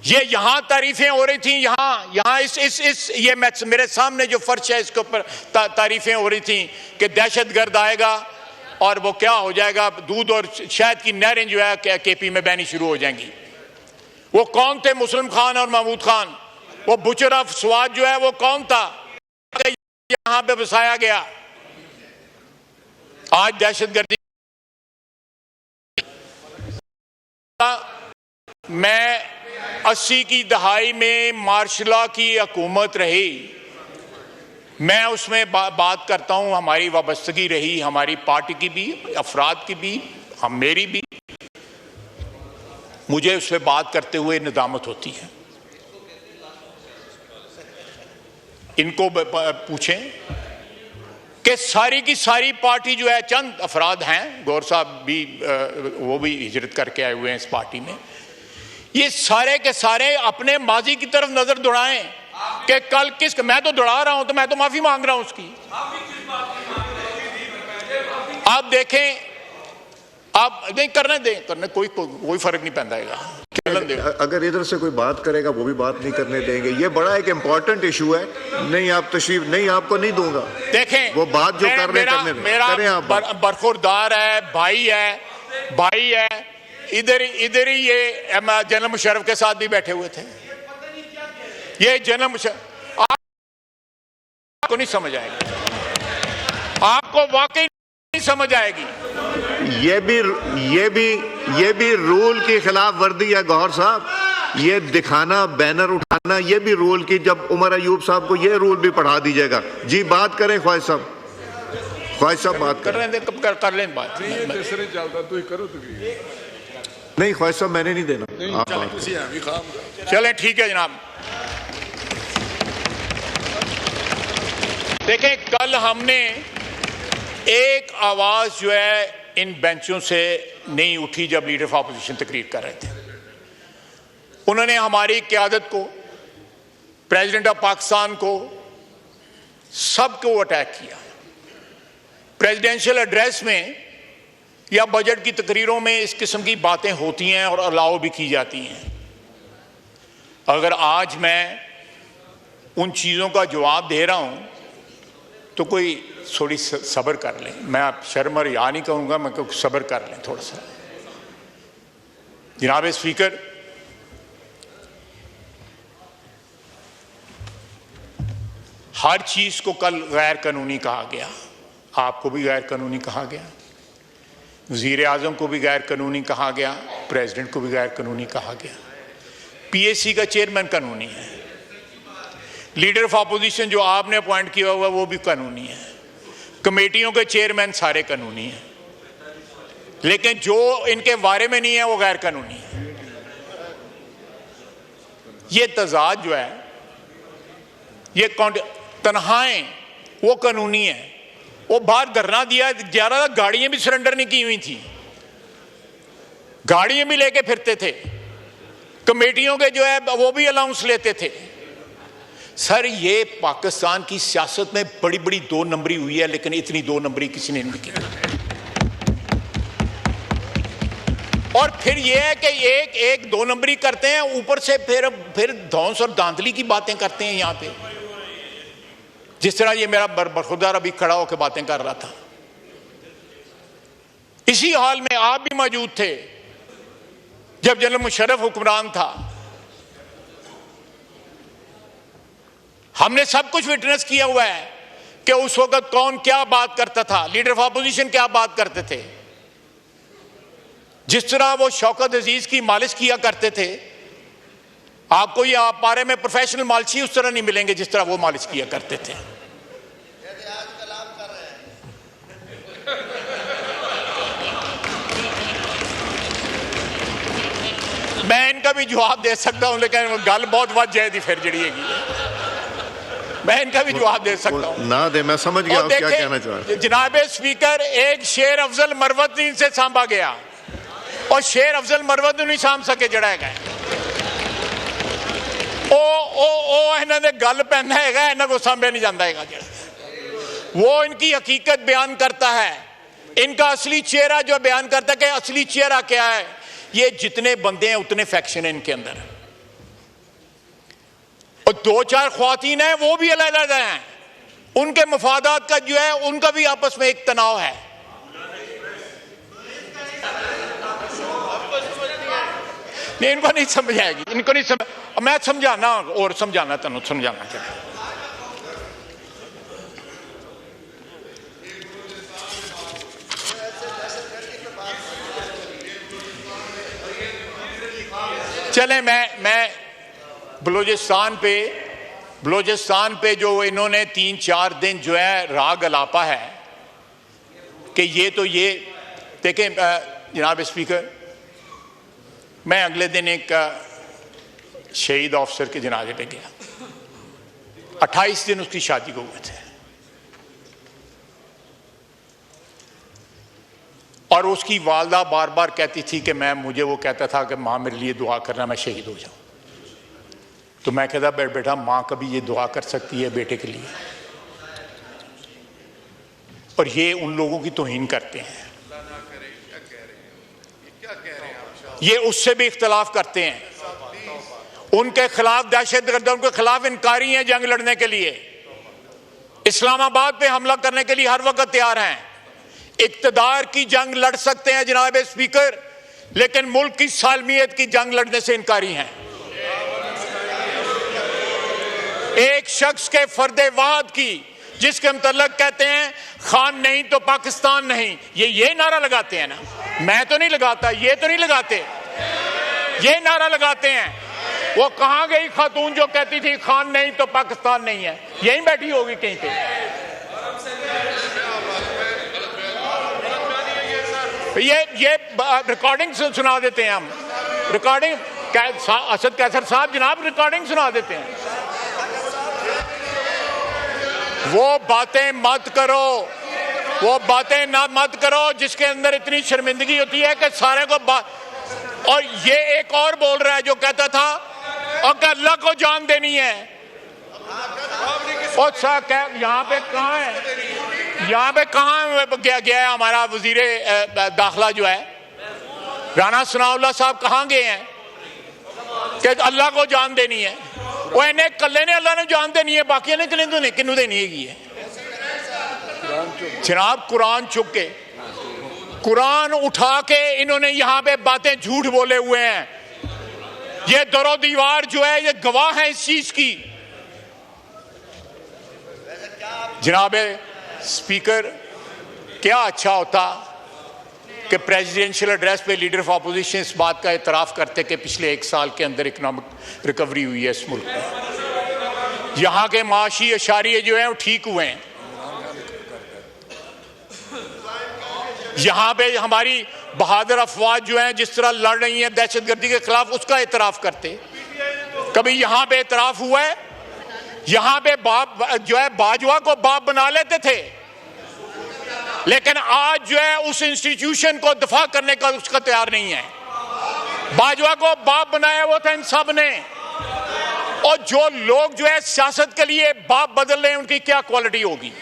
ये यहां तारीफें हो रही थी, यहां इस ये मेरे सामने जो फर्श है इसके ऊपर तारीफें हो रही थी कि दहशतगर्द आएगा और वो क्या हो जाएगा, दूध और शहद की नहरें जो है केपी में बहनी शुरू हो जाएंगी। वो कौन थे मुस्लिम खान और महमूद खान? वो बुचर ऑफ स्वाद जो है वो कौन था? यहां पे बसाया गया। आज दहशतगर्दी मैं 80 की दहाई में मार्शल लॉ की हुकूमत रही, मैं उसमें बात करता हूं, हमारी वाबस्तगी रही, हमारी पार्टी की भी, अफराद की भी, मेरी भी, मुझे उस पर बात करते हुए निदामत होती है। इनको पूछें कि सारी की सारी पार्टी जो है, चंद अफराद हैं, गौर साहब भी वो भी हिजरत करके आए हुए हैं इस पार्टी में, ये सारे के सारे अपने माजी की तरफ नजर दौड़ाएं कि कल किस, मैं तो दौड़ा रहा हूं तो मैं तो माफी मांग रहा हूं उसकी। आप देखें, आप नहीं करने दें, करने कोई फर्क नहीं पैदा। अगर इधर से कोई बात करेगा वो भी बात नहीं करने देंगे। ये बड़ा एक इंपॉर्टेंट इशू है। नहीं, आप तशरीफ नहीं, आपको नहीं दूंगा। देखें, वो बात जो कर रहे हैं मेरा बरखुरदार है, भाई है। इधर ही ये जनरल मुशर्रफ के साथ भी बैठे हुए थे। ये जनरल मुशर्रफ आपको नहीं समझ आएगी, आपको वाकई नहीं समझ आएगी। ये भी रूल की खिलाफ वर्दी है गौहर साहब। ये दिखाना, बैनर उठाना, ये भी रूल की, जब उमर अयूब साहब को ये रूल भी पढ़ा दीजिएगा। जी बात करें ख्वाहिश साहब बात कर लें बात। नहीं ख्वाहिश साहब मैंने नहीं देना। चलें ठीक है जनाब। देखें, कल हमने एक आवाज जो है इन बेंचों से नहीं उठी जब लीडर ऑफ ऑपोजिशन तकरीर कर रहे थे। उन्होंने हमारी क़यादत को, प्रेसिडेंट ऑफ पाकिस्तान को, सबको अटैक किया। प्रेसिडेंशियल एड्रेस में या बजट की तकरीरों में इस किस्म की बातें होती हैं और अलाउ भी की जाती हैं। अगर आज मैं उन चीज़ों का जवाब दे रहा हूं तो कोई थोड़ी सब्र कर लें। मैं आप शर्म और या नहीं कहूँगा, मैं कहूँ सब्र कर लें थोड़ा सा। जनाब स्पीकर, हर चीज़ को कल गैर कानूनी कहा गया। आपको भी गैर कानूनी कहा गया, वज़ीर आज़म को भी गैर कानूनी कहा गया, प्रेसिडेंट को भी गैर कानूनी कहा गया। पीएसी का चेयरमैन कानूनी है, लीडर ऑफ ऑपोजिशन जो आपने अपॉइंट किया हुआ वो भी कानूनी है, कमेटियों के चेयरमैन सारे कानूनी हैं, लेकिन जो इनके बारे में नहीं है वो गैर कानूनी है। ये तजाद जो है, ये तनहाएं वो कानूनी है। वो बाहर धरना दिया, 11 गाड़ियां भी सरेंडर नहीं की हुई थी, गाड़ियां भी लेके फिरते थे, कमेटियों के जो है वो भी अलाउंस लेते थे। सर, ये पाकिस्तान की सियासत में बड़ी बड़ी 2 नंबरी हुई है, लेकिन इतनी 2 नंबरी किसी ने नहीं की। और फिर ये है कि एक 2 नंबरी करते हैं, ऊपर से फिर धौंस और धांधली की बातें करते हैं यहां पे, जिस तरह ये मेरा बरखुरदार अभी खड़ा होकर बातें कर रहा था। इसी हाल में आप भी मौजूद थे जब जनरल मुशर्रफ हुक्मरान था। हमने सब कुछ विटनेस किया हुआ है कि उस वक्त कौन क्या बात करता था, लीडर ऑफ ऑपोजिशन क्या बात करते थे। जिस तरह वो शौकत अजीज की मालिश किया करते थे, आपको ये आप पारे में प्रोफेशनल मालिशी उस तरह नहीं मिलेंगे जिस तरह वो मालिश किया करते थे। मैं इनका भी जवाब दे सकता हूं, लेकिन गल बहुत वध जाएगी फिर जड़िएगी। मैं इनका भी जवाब दे सकता हूं ना दे, मैं समझ गया क्या कहना चाह रहे हैं। जनाब स्पीकर, एक शेर अफजल मरवत से सांभा गया और शेर अफजल मरवत नहीं सांभ सके जड़ा है। इन्हों ने गल पैना है, इन्हों को सांभे नहीं जाता है। वो इनकी हकीकत बयान करता है, इनका असली चेहरा जो बयान करता है कि असली चेहरा क्या है। ये जितने बंदे हैं उतने फैक्शन है इनके अंदर। और 2-4 ख्वातीन हैं वो भी अलग-अलग हैं, उनके मफादात का जो है उनका भी आपस में एक तनाव है। नहीं, इनको नहीं समझ आएगी, इनको नहीं समझ, मैं समझाना और समझाना तेन समझाना चाहिए। चले मैं बलूचिस्तान पे जो इन्होंने 3-4 दिन जो है राग अलापा है कि ये तो ये देखें जनाब स्पीकर, मैं अगले दिन एक शहीद ऑफिसर के जनाजे पे गया, 28 दिन उसकी शादी को हुए थे और उसकी वालदा बार बार कहती थी कि मुझे वो कहता था कि माँ मेरे लिए दुआ करना, मैं शहीद हो जाऊं। तो मैं कहता बेटा माँ कभी ये दुआ कर सकती है बेटे के लिए? और ये उन लोगों की तौहीन करते हैं, ये उससे भी इख्तलाफ करते हैं, उनके खिलाफ दहशतगर्द, उनके खिलाफ इनकारी हैं जंग लड़ने के लिए, इस्लामाबाद पे हमला करने के लिए हर वक्त तैयार हैं, इक्तदार की जंग लड़ सकते हैं जनाब स्पीकर, लेकिन मुल्क की सालमियत की जंग लड़ने से इनकारी हैं। एक शख्स के फर्दे वाहद की, जिसके मतलब कहते हैं खान नहीं तो पाकिस्तान नहीं, ये नारा लगाते हैं ना, मैं तो नहीं लगाता, ये तो नहीं लगाते, ये नारा लगाते हैं। वो कहां गई खातून जो कहती थी खान नहीं तो पाकिस्तान नहीं है? यहीं बैठी होगी कहीं पे। ये रिकॉर्डिंग सुना देते हैं हम, रिकॉर्डिंग असद कैसर साहब जनाब रिकॉर्डिंग सुना देते हैं। वो बातें मत करो, वो बातें ना मत करो जिसके अंदर इतनी शर्मिंदगी होती है कि सारे को और ये एक और बोल रहा है जो कहता था और अल्लाह को जान देनी है। और यहाँ पे कहाँ है, यहाँ पे कहाँ गया है हमारा वजीर दाखिला जो है राना सनाउल्लाह साहब, कहाँ गए हैं कि अल्लाह को जान देनी है? वो इन्हें कल्ले ने अल्लाह ने जान देनी है, बाकी ने किन्नू देनी है। जनाब कुरान चुप के, कुरान उठा के इन्होंने यहाँ पे बातें झूठ बोले हुए हैं। ये दरो दीवार जो है ये गवाह है इस चीज की। जनाब स्पीकर, क्या अच्छा होता कि प्रेसिडेंशियल एड्रेस पे लीडर ऑफ अपोजिशन इस बात का एतराफ़ करते कि पिछले 1 साल के अंदर इकोनॉमिक रिकवरी हुई है इस मुल्क में, यहाँ के माशी अशारिये जो हैं वो ठीक हुए हैं, यहाँ पे हमारी बहादुर अफवाज जो हैं जिस तरह लड़ रही हैं दहशतगर्दी के खिलाफ, उसका एतराफ़ करते। कभी यहाँ पे एतराफ़ हुआ है? यहाँ पे बाप जो है बाजवा को बाप बना लेते थे, लेकिन आज जो है उस इंस्टीट्यूशन को दफा करने का उसका तैयार नहीं है। बाजवा को बाप बनाया वो था इन सब ने, और जो लोग जो है सियासत के लिए बाप बदल रहे हैं उनकी क्या क्वालिटी होगी?